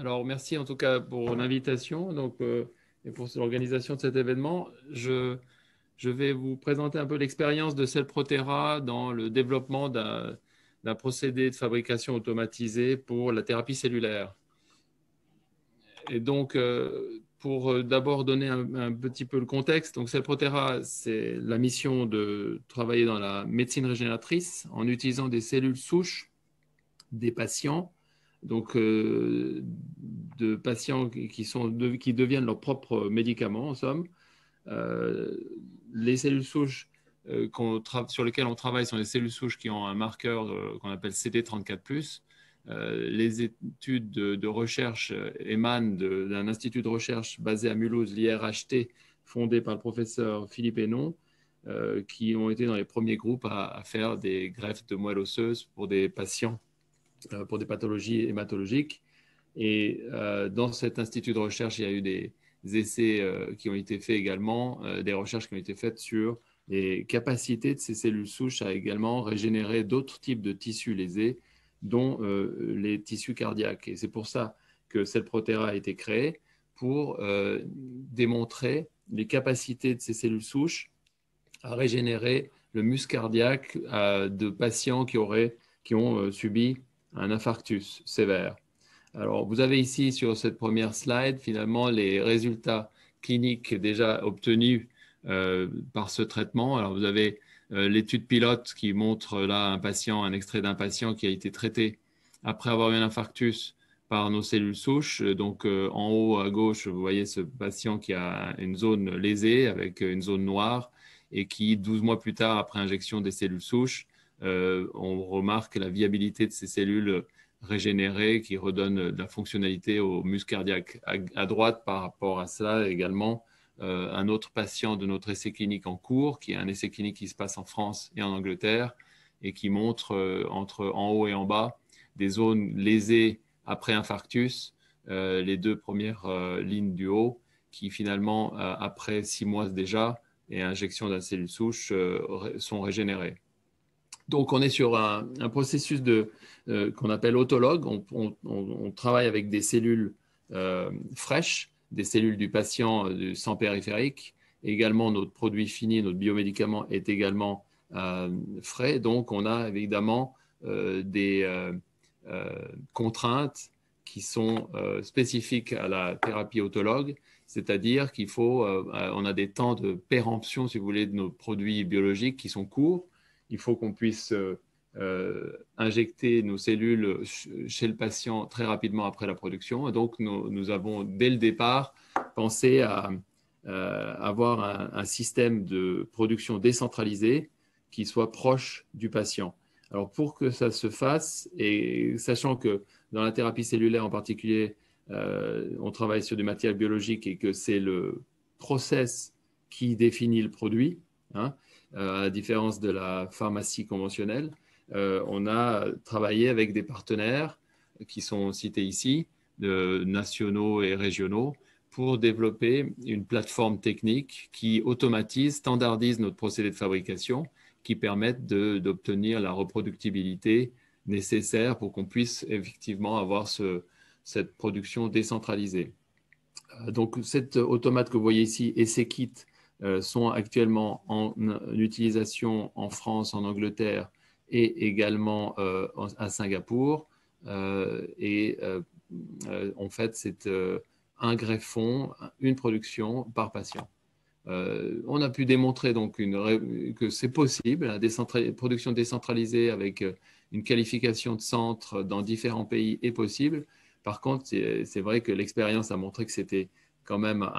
Alors, merci en tout cas pour l'invitation et pour l'organisation de cet événement. Je vais vous présenter un peu l'expérience de Cellprotera dans le développement d'un procédé de fabrication automatisé pour la thérapie cellulaire. Et donc, pour d'abord donner un petit peu le contexte, donc Cellprotera, c'est la mission de travailler dans la médecine régénératrice en utilisant des cellules souches des patients, donc de patients qui deviennent leurs propres médicaments, en somme. Euh, les cellules souches sur lesquelles on travaille sont des cellules souches qui ont un marqueur qu'on appelle CD34+. Les études de recherche émanent d'un institut de recherche basé à Mulhouse, l'IRHT, fondé par le professeur Philippe Hénon, qui ont été dans les premiers groupes à faire des greffes de moelle osseuse pour des patients pour des pathologies hématologiques. Et dans cet institut de recherche, il y a eu des essais qui ont été faits également, des recherches qui ont été faites sur les capacités de ces cellules souches à également régénérer d'autres types de tissus lésés, dont les tissus cardiaques. Et c'est pour ça que Cellprotera a été créé, pour démontrer les capacités de ces cellules souches à régénérer le muscle cardiaque de patients qui ont subi un infarctus sévère. Alors, vous avez ici sur cette première slide, finalement, les résultats cliniques déjà obtenus par ce traitement. Alors, vous avez l'étude pilote qui montre là un extrait d'un patient qui a été traité après avoir eu un infarctus par nos cellules souches. Donc, en haut à gauche, vous voyez ce patient qui a une zone lésée avec une zone noire et qui, 12 mois plus tard, après injection des cellules souches, on remarque la viabilité de ces cellules régénérées qui redonnent de la fonctionnalité au muscle cardiaque. À droite, par rapport à cela également, un autre patient de notre essai clinique en cours, qui est un essai clinique qui se passe en France et en Angleterre, et qui montre entre en haut et en bas des zones lésées après infarctus, les deux premières lignes du haut, qui finalement, après 6 mois déjà, et injection de la cellule souche, sont régénérées. Donc, on est sur un processus qu'on appelle autologue. On travaille avec des cellules fraîches, des cellules du patient du sang périphérique. Également, notre produit fini, notre biomédicament est également frais. Donc, on a évidemment des contraintes qui sont spécifiques à la thérapie autologue, c'est-à-dire on a des temps de péremption, si vous voulez, de nos produits biologiques qui sont courts. Il faut qu'on puisse injecter nos cellules chez le patient très rapidement après la production. Et donc, nous avons, dès le départ, pensé à avoir un système de production décentralisé qui soit proche du patient. Alors, pour que ça se fasse, et sachant que dans la thérapie cellulaire en particulier, on travaille sur du matériel biologique et que c'est le process qui définit le produit, hein, à la différence de la pharmacie conventionnelle, on a travaillé avec des partenaires qui sont cités ici, nationaux et régionaux, pour développer une plateforme technique qui automatise, standardise notre procédé de fabrication, qui permettent d'obtenir la reproductibilité nécessaire pour qu'on puisse effectivement avoir cette production décentralisée. Donc, cet automate que vous voyez ici et ces kits sont actuellement en utilisation en France, en Angleterre et également à Singapour. En fait, c'est un greffon, une production par patient. On a pu démontrer donc que c'est possible, la production décentralisée avec une qualification de centre dans différents pays est possible. Par contre, c'est vrai que l'expérience a montré que c'était quand même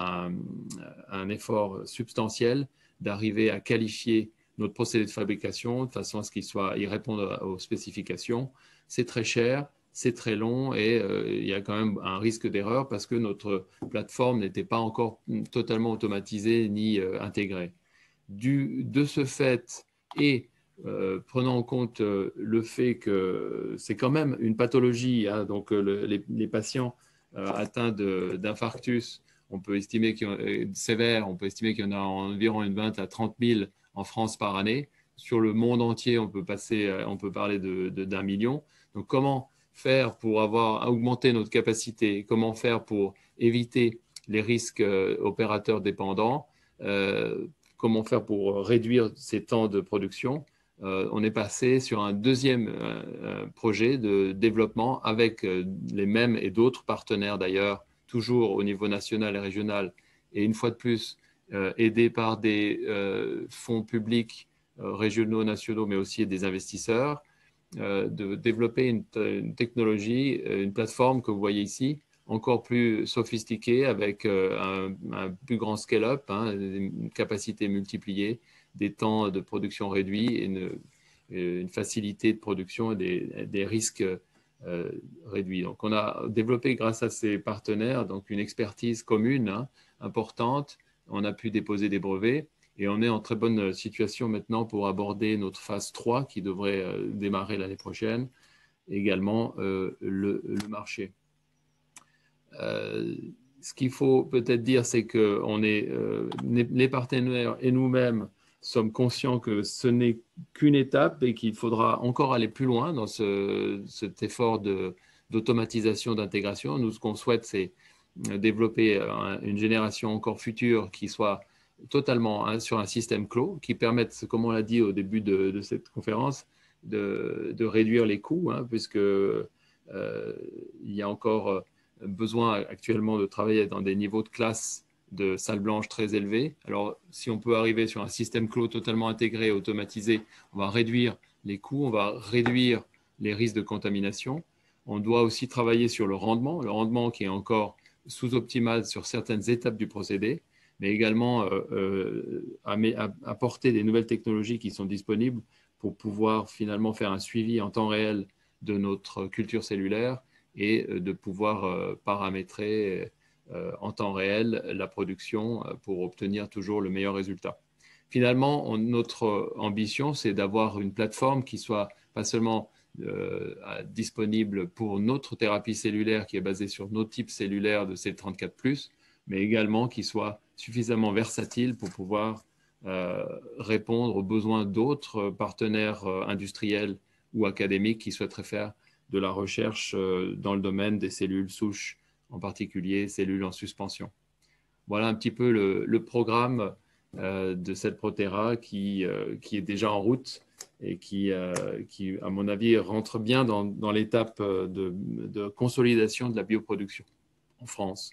un effort substantiel d'arriver à qualifier notre procédé de fabrication de façon à ce qu'il réponde aux spécifications. C'est très cher, c'est très long et il y a quand même un risque d'erreur parce que notre plateforme n'était pas encore totalement automatisée ni intégrée. De ce fait, et prenant en compte le fait que c'est quand même une pathologie, hein, donc les patients atteints d'infarctus, on peut estimer sévère, on peut estimer qu'il y en a environ une 20 à 30 000 en France par année. Sur le monde entier, on peut parler d'1 million. Donc, comment faire pour augmenter notre capacité, comment faire pour éviter les risques opérateurs dépendants, comment faire pour réduire ces temps de production. On est passé sur un deuxième projet de développement avec les mêmes et d'autres partenaires d'ailleurs, toujours au niveau national et régional, et une fois de plus, aidés par des fonds publics régionaux, nationaux, mais aussi des investisseurs, de développer une technologie, une plateforme que vous voyez ici, encore plus sophistiquée avec un plus grand scale-up, hein, une capacité multipliée, des temps de production réduits et une facilité de production et des risques réduits. Donc, on a développé grâce à ces partenaires donc une expertise commune, hein, importante. On a pu déposer des brevets. Et on est en très bonne situation maintenant pour aborder notre phase 3 qui devrait démarrer l'année prochaine, également le marché. Ce qu'il faut peut-être dire, c'est que les partenaires et nous-mêmes sommes conscients que ce n'est qu'une étape et qu'il faudra encore aller plus loin dans cet effort d'automatisation, d'intégration. Nous, ce qu'on souhaite, c'est développer une génération encore future qui soit totalement sur un système clos, qui permette, comme on l'a dit au début de cette conférence, de réduire les coûts, hein, puisque il y a encore besoin actuellement de travailler dans des niveaux de classe de salle blanche très élevés. Alors, si on peut arriver sur un système clos totalement intégré, automatisé, on va réduire les coûts, on va réduire les risques de contamination. On doit aussi travailler sur le rendement qui est encore sous-optimal sur certaines étapes du procédé, mais également apporter des nouvelles technologies qui sont disponibles pour pouvoir finalement faire un suivi en temps réel de notre culture cellulaire et de pouvoir paramétrer en temps réel la production pour obtenir toujours le meilleur résultat. Finalement, notre ambition, c'est d'avoir une plateforme qui soit pas seulement disponible pour notre thérapie cellulaire qui est basée sur nos types cellulaires de C34+, mais également qui soit suffisamment versatile pour pouvoir répondre aux besoins d'autres partenaires industriels ou académiques qui souhaiteraient faire de la recherche dans le domaine des cellules souches, en particulier cellules en suspension. Voilà un petit peu le programme de cette Protera qui est déjà en route et qui, à mon avis, rentre bien dans l'étape de consolidation de la bioproduction en France.